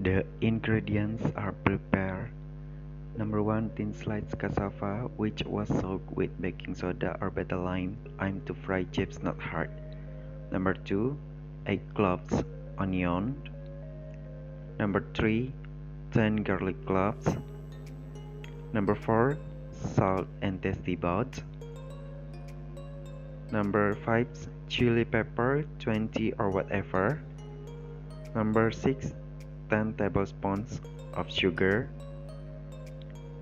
The ingredients are prepared. Number 1, thin sliced cassava, which was soaked with baking soda or betadine, aimed to fry chips not hard. Number 2, egg cloves, onion. Number 3, 10 garlic cloves. Number 4, salt and tasty buds. Number 5, chili pepper, 20 or whatever. Number 6, 10 tablespoons of sugar.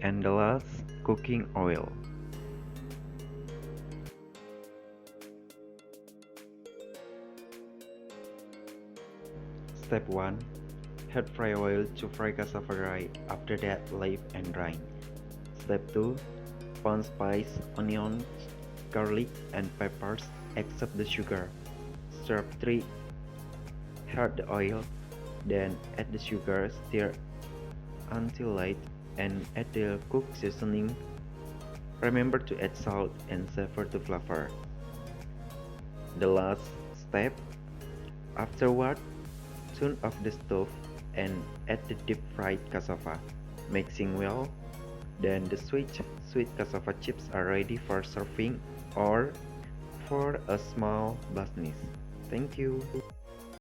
And the last, cooking oil. Step 1. Add fry oil to fry cassava dry. After that, leave and dry. Step 2. Pound spice, onions, garlic, and peppers except the sugar. Step 3. Add the oil, then add the sugar, stir until light, and add the cooked seasoning. Remember to add salt and savor to flavor. The last step. Afterward, turn off the stove and add the deep fried cassava, mixing well. Then the sweet cassava chips are ready for serving or for a small business. Thank you.